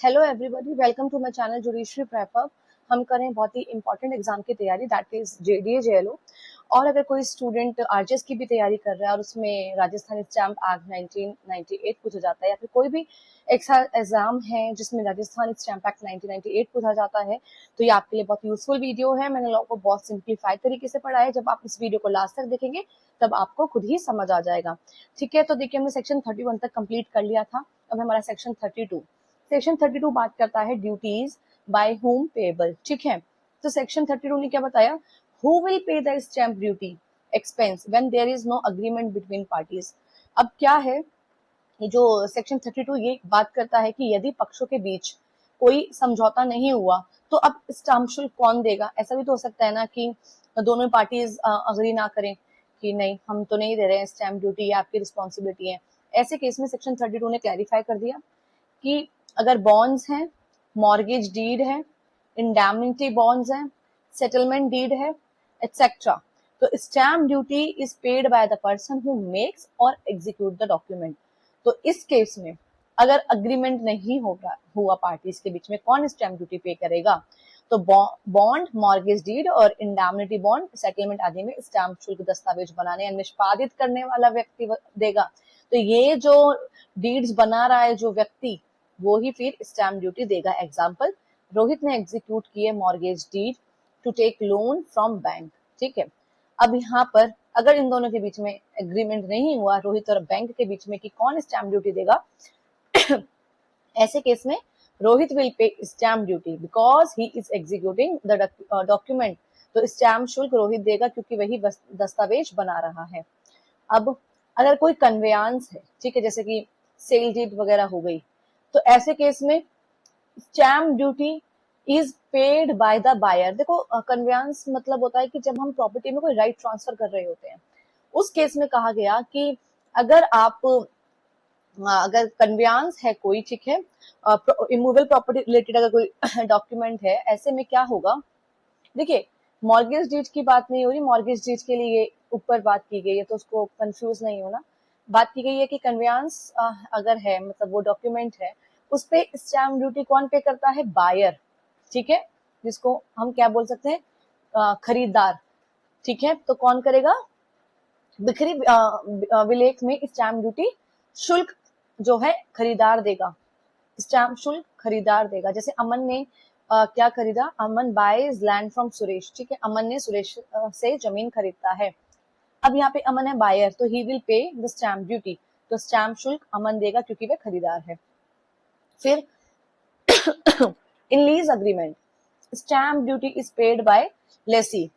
Hello everybody, welcome to my channel judiciary prep up. हम कर रहे हैं बहुत ही इंपॉर्टेंट एग्जाम की तैयारी, दैट इज जेडीए जेएलओ। और अगर कोई स्टूडेंट आरजेएस की भी तैयारी कर रहा है और उसमें राजस्थान स्टैम्प एक्ट 1998 पूछा जाता है, या फिर कोई भी एग्जाम है जिसमें राजस्थान स्टैम्प एक्ट 1998 पूछा जाता है, तो ये आपके लिए बहुत यूजफुल वीडियो है। मैंने लोगों को बहुत सिंप्लीफाइड तरीके से पढ़ा है। जब आप इस वीडियो को लास्ट तक देखेंगे तब आपको खुद ही समझ आ जाएगा। ठीक है, तो देखिए हमने सेक्शन 31 तक कंप्लीट कर लिया था। अब हमारा सेक्शन 32। सेक्शन 32 बात करता है ड्यूटीज बाय होम पेएबल। ठीक है, तो सेक्शन 32 ने क्या बताया? Who will pay the stamp duty expense when there is no agreement between parties. अब क्या है, ये जो सेक्शन 32 ये बात करता है कि यदि पक्षों के बीच कोई समझौता नहीं हुआ तो अब स्टाम्प शुल्क कौन देगा। ऐसा भी तो हो सकता है ना कि दोनों पार्टीज अग्री ना करें कि नहीं, हम तो नहीं दे रहे हैं स्टैम्प ड्यूटी, ये आपकी रिस्पॉन्सिबिलिटी है। ऐसे केस में सेक्शन 32 ने क्लैरिफाई कर दिया कि अगर बॉन्ड्स हैं, मॉर्गेज डीड है, इंडैमनिटी बॉन्ड्स हैं, सेटलमेंट डीड है, एटसेट्रा, तो stamp duty is paid by the person who makes और एग्जीक्यूट द डॉक्यूमेंट। तो इस केस में अगर अग्रीमेंट नहीं होगा हुआ पार्टीज के बीच में, कौन स्टैम्प ड्यूटी पे करेगा? तो बॉन्ड, मॉर्गेज डीड और इंडैमनिटी बॉन्ड, सेटलमेंट आदि में स्टैम्प शुल्क दस्तावेज बनाने या निष्पादित करने वाला व्यक्ति देगा। तो ये जो डीड्स बना रहा है जो व्यक्ति, वो ही फिर स्टैम्प ड्यूटी देगा। एग्जाम्पल, रोहित ने एग्जीक्यूट किए mortgage deed to take loan from bank. ठीक है, अब यहाँ पर अगर इन दोनों के बीच में एग्रीमेंट नहीं हुआ, रोहित और बैंक के बीच में, कि कौन स्टैम्प ड्यूटी देगा, ऐसे केस में Rohit will pay stamp duty because he is executing the document. तो स्टैम्प शुल्क रोहित देगा क्योंकि वही दस्तावेज बना रहा है। अब अगर कोई कन्वेयांस है, ठीक है, जैसे कि सेल डीड वगैरह हो गई, तो ऐसे केस में stamp duty is paid by the buyer. देखो, कन्वेयांस मतलब होता है कि जब हम प्रॉपर्टी में कोई राइट ट्रांसफर कर रहे होते हैं, उस केस में कहा गया कि अगर आप अगर कन्वेयांस है कोई, ठीक है, इमूवेबल प्रॉपर्टी रिलेटेड अगर कोई डॉक्यूमेंट है, ऐसे में क्या होगा? देखिए, मॉर्गेज डीड की बात नहीं हो रही, मॉर्गेज डीड के लिए ऊपर बात की गई है, तो उसको कंफ्यूज नहीं होना। बात की गई है कि कन्वेयांस अगर है, मतलब वो डॉक्यूमेंट है, उस पे स्टैम्प ड्यूटी कौन पे करता है? बायर। ठीक है, जिसको हम क्या बोल सकते हैं? खरीदार। ठीक है, तो कौन करेगा? बिक्री विलेख में स्टैम्प ड्यूटी शुल्क जो है खरीदार देगा। स्टैम्प शुल्क खरीदार देगा। जैसे अमन ने क्या खरीदा? अमन बाइज लैंड फ्रॉम सुरेश। ठीक है, अमन ने सुरेश से जमीन खरीदता है। अब यहाँ पे अमन है बायर, तो he will pay the stamp duty. तो स्टैम्प शुल्क अमन देगा क्योंकि वह खरीदार है। फिर in lease agreement stamp duty is paid by lessee.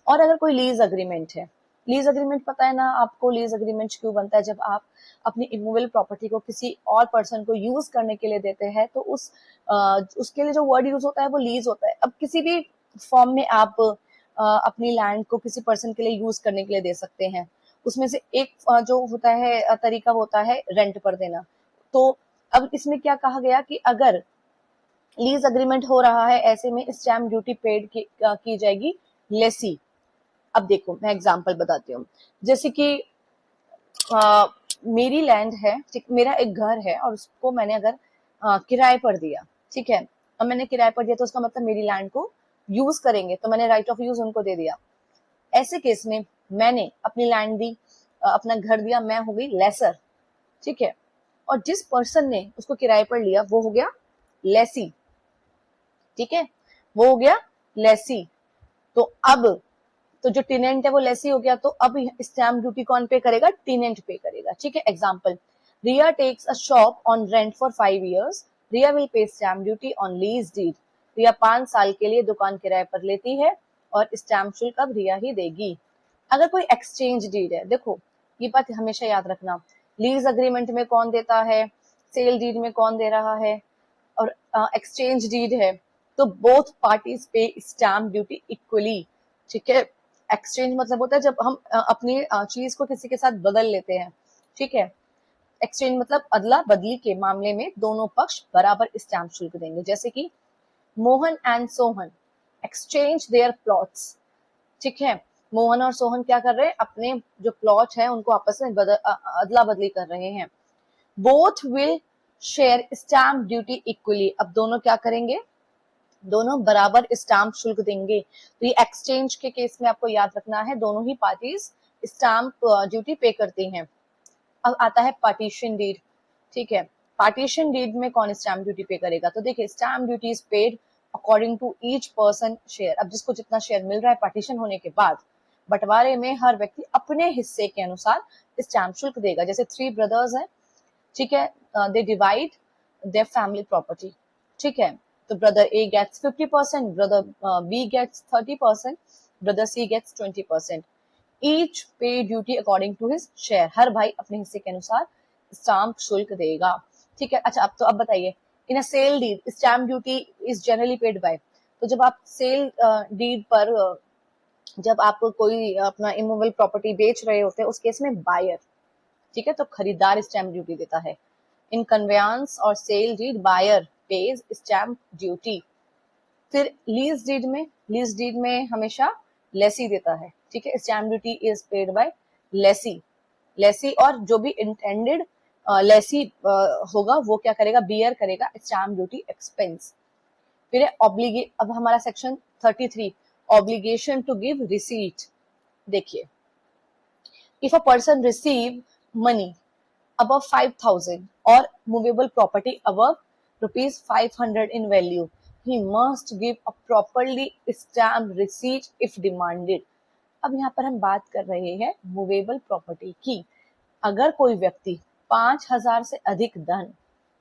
और अगर कोई लीज अग्रीमेंट है, लीज अग्रीमेंट पता है ना आपको, लीज अग्रीमेंट क्यों बनता है? जब आप अपनी इमूवेबल प्रॉपर्टी को किसी और पर्सन को यूज करने के लिए देते हैं, तो उसके लिए जो वर्ड यूज होता है वो लीज होता है। अब किसी भी फॉर्म में आप अपनी लैंड को किसी पर्सन के लिए यूज करने के लिए दे सकते हैं। उसमें से एक जो होता है तरीका होता है रेंट पर देना। तो अब इसमें क्या कहा गया कि अगर लीज अग्रीमेंट हो रहा है, ऐसे में स्टैम्प ड्यूटी पेड की जाएगी लेसी। अब देखो, मैं एग्जांपल बताती हूँ। जैसे कि मेरी लैंड है, ठीक, मेरा एक घर है और उसको मैंने अगर किराए पर दिया, ठीक है, अब मैंने किराए पर दिया तो उसका मतलब मेरी लैंड को यूज करेंगे, तो मैंने राइट ऑफ यूज उनको दे दिया। ऐसे केस में मैंने अपनी लैंड दी, अपना घर दिया, मैं हो गई लेसर। ठीक है, और जिस पर्सन ने उसको किराए पर लिया वो हो गया लेसी। ठीक है, वो हो गया लेसी। तो अब तो जो टेनेंट है वो लेसी हो गया, तो अब स्टैम्प ड्यूटी कौन पे करेगा? टेनेंट पे करेगा। ठीक है, example, Riya takes a shop on rent for 5 years, Riya will pay stamp duty on lease deed. Riya 5 साल के लिए दुकान किराए पर लेती है और स्टैम्प शुल्क अब रिया ही देगी। अगर कोई एक्सचेंज डीड है, देखो ये बात हमेशा याद रखना, लीज अग्रीमेंट में कौन देता है, सेल डीड में कौन दे रहा है, और एक्सचेंज डीड है, तो बोथ पार्टीज पे स्टैम्प ड्यूटी इक्वली। ठीक है, एक्सचेंज मतलब होता है जब हम अपनी चीज को किसी के साथ बदल लेते हैं। ठीक है, एक्सचेंज मतलब अदला बदली के मामले में दोनों पक्ष बराबर स्टैम्प शुल्क देंगे। जैसे कि Mohan and Sohan exchange there plots. ठीक है, मोहन और सोहन क्या कर रहे हैं? अपने जो प्लॉट है उनको आपस में अदला बदली कर रहे हैं। Both will share stamp duty equally. अब दोनों क्या करेंगे, दोनों बराबर स्टाम्प शुल्क देंगे। तो ये एक्सचेंज के केस में आपको याद रखना है, दोनों ही पार्टीज स्टाम्प ड्यूटी पे करती हैं। अब आता है पार्टीशन डीड, ठीक है। पार्टीशन डीड में कौन स्टैम्प ड्यूटी पे करेगा, तो देखिए stamp duty is paid according to each person share. अब जिसको जितना शेयर मिल रहा है पार्टीशन होने के बाद, बंटवारे में हर व्यक्ति अपने हिस्से के अनुसार स्टैम्प शुल्क देगा। जैसे 3 ब्रदर्स हैं, ठीक है, they divide their family property, ठीक है। तो brother A gets 50%, brother B gets 30%, brother C gets 20%। Each pay duty according to his share. हर भाई अपने हिस्से के अनुसार स्टाम्प शुल्क देगा, ठीक है। अच्छा, अब बताइए, in a sale deed stamp duty is generally paid by. तो जब आप सेल डीड पर जब आप कोई अपना इमूवेबल प्रॉपर्टी बेच रहे होते हैं, उस केस में बायर, ठीक है, तो खरीदार स्टैम्प ड्यूटी देता है। इन कन्वेंस और sale deed buyer pays stamp duty. फिर लीज डीड में हमेशा लेसी देता है, ठीक है। Stamp duty is paid by lessee. Lessee और जो भी इंटेंडेड लेसी होगा वो क्या करेगा, बियर करेगा स्टैम्प ड्यूटी एक्सपेंस। फिर अब हमारा section 33, obligation to give receipt. देखिए, if a person receive money above 5,000 or movable property above rupees 500 in value, he must give a properly stamped receipt if demanded. अब यहाँ पर हम बात कर रहे हैं मूवेबल प्रॉपर्टी की। अगर कोई व्यक्ति 5,000 से अधिक धन,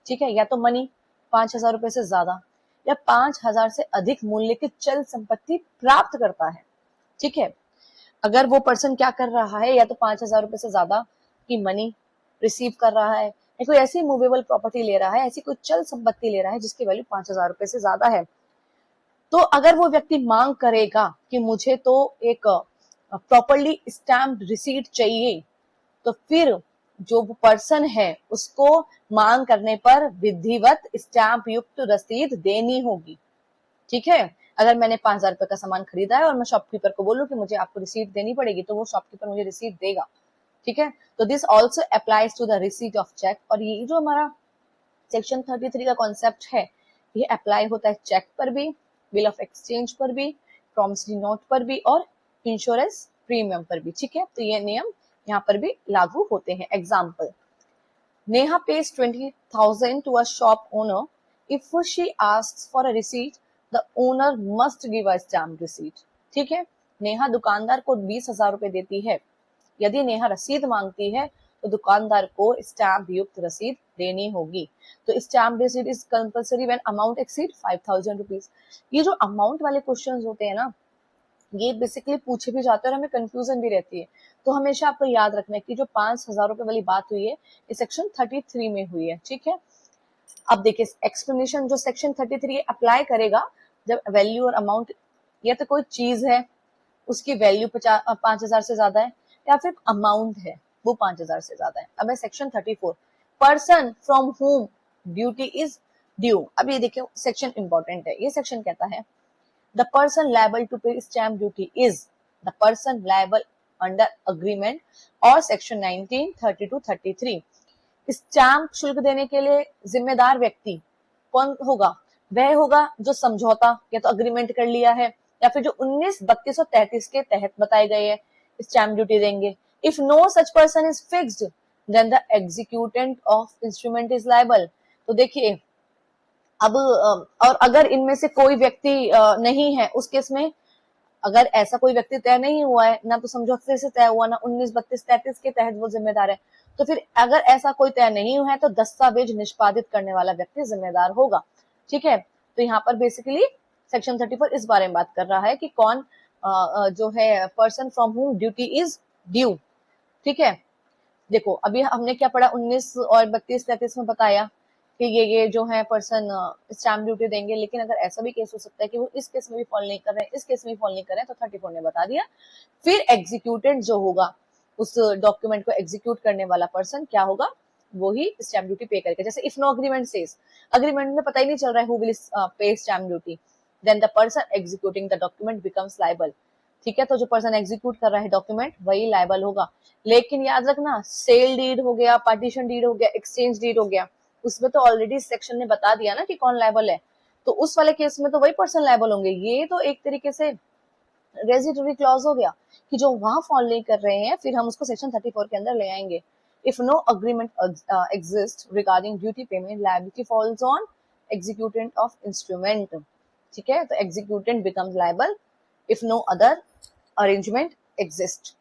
ठीक है, या तो मनी 5,000 रुपए से ज्यादा या 5,000 से अधिक मूल्य की चल संपत्ति प्राप्त करता है, ठीक है। अगर वो पर्सन क्या कर रहा है, या तो 5,000 रुपए से ज्यादा की मनी रिसीव कर रहा है, या कोई ऐसी मूवेबल प्रॉपर्टी ले रहा है, ऐसी कोई चल संपत्ति ले रहा है जिसकी वैल्यू 5,000 रुपए से ज्यादा है, तो अगर वो व्यक्ति मांग करेगा कि मुझे तो एक प्रॉपरली स्टैम्प रिसीट चाहिए, तो फिर जो पर्सन है उसको मांग करने पर विधिवत स्टैम्प युक्त रसीद देनी होगी, ठीक है। अगर मैंने 5,000 रुपए का सामान खरीदा है और मैं शॉपकीपर को बोलूं कि मुझे आपको रिसीट देनी पड़ेगी, तो वो शॉपकीपर मुझे रिसीट देगा, ठीक है। तो this also applies to the receipt of cheque. और ये जो हमारा सेक्शन 33 का कॉन्सेप्ट है, ये अप्लाई होता है चेक पर भी, बिल ऑफ एक्सचेंज पर भी, प्रॉमिसरी नोट पर भी और इंश्योरेंस प्रीमियम पर भी, ठीक है। तो ये नियम यहाँ पर भी लागू होते हैं। Example, Neha pays 20,000 to a shop owner. If she asks for a receipt, the owner must give a stamp receipt. ठीक है, नेहा दुकानदार को 20,000 रुपए देती है। यदि नेहा रसीद मांगती है तो दुकानदार को स्टैम्प युक्त रसीद देनी होगी। तो stamp receipt is compulsory when amount exceed 5,000 rupees. ये जो अमाउंट वाले क्वेश्चंस होते हैं ना, ये बेसिकली पूछे भी जाते हैं और हमें कंफ्यूजन भी रहती है। तो हमेशा आपको याद रखना है कि जो 5,000 रुपए वाली बात हुई है, ये सेक्शन 33 में हुई है, ठीक है। अब देखिए एक्सप्लेनेशन, जो सेक्शन 33 अप्लाई करेगा जब वैल्यू और अमाउंट, या तो कोई चीज है उसकी वैल्यू 5,000 से ज्यादा है, या फिर अमाउंट है वो 5,000 से ज्यादा है। अब है section 34, person from home duty is due. अब ये देखिए सेक्शन इंपॉर्टेंट है। ये सेक्शन कहता है the person liable to pay stamp duty is the person liable under agreement और सेक्शन 19, 32, 33। स्टैम्प शुल्क देने के लिए जिम्मेदार व्यक्ति कौन होगा, वह होगा जो समझौता या तो अग्रीमेंट कर लिया है, या फिर जो 19, 32 और 33 के तहत बताए गए हैं स्टैम्प ड्यूटी देंगे। If no such person is fixed then the executant of instrument is liable. तो देखिए, अब और अगर इनमें से कोई व्यक्ति नहीं है, उस केस में अगर ऐसा कोई व्यक्ति तय नहीं हुआ है, ना तो समझौते से तय हुआ, ना 19, 32, 33 के तहत वो जिम्मेदार है, तो फिर अगर ऐसा कोई तय नहीं हुआ है तो दस्तावेज निष्पादित करने वाला व्यक्ति जिम्मेदार होगा, ठीक है। तो यहाँ पर बेसिकली सेक्शन 34 इस बारे में बात कर रहा है कि कौन जो है person from home duty is due, ठीक है। देखो अभी हमने क्या पढ़ा, 19 और 32, 33 में बताया कि ये जो है पर्सन स्टैम्प ड्यूटी देंगे, लेकिन अगर ऐसा भी केस हो सकता है कि वो इस केस में भी फॉल नहीं कर रहे हैं, इस केस में भी फॉल नहीं कर रहे हैं, तो 34 ने बता दिया। फिर एग्जीक्यूटेंट जो होगा, उस डॉक्यूमेंट को एग्जीक्यूट करने वाला पर्सन क्या होगा, वो ही स्टैम्प ड्यूटी पे करेगा। जैसे if no agreement says, agreement में पता ही नहीं चल रहा है who will pay stamp duty, then the person executing the document becomes liable, ठीक है। तो जो पर्सन एग्जीक्यूट कर रहा है डॉक्यूमेंट वही लायबल होगा। लेकिन याद रखना, सेल डीड हो गया, पार्टीशन डीड हो गया, एक्सचेंज डीड हो गया, उसमें तो ऑलरेडी सेक्शन ने बता दिया ना कि कौन लायबल है, तो उस वाले केस में तो वही पर्सन लायबल होंगे। ये तो एक तरीके से रेजिटरी क्लॉज हो गया कि जो वहां फॉलो नहीं कर रहे हैं, फिर हम उसको सेक्शन 34 के अंदर ले आएंगे। If no agreement exist regarding duty payment, liability falls on executant of instrument. ठीक है, तो executant becomes liable if no other arrangement exist.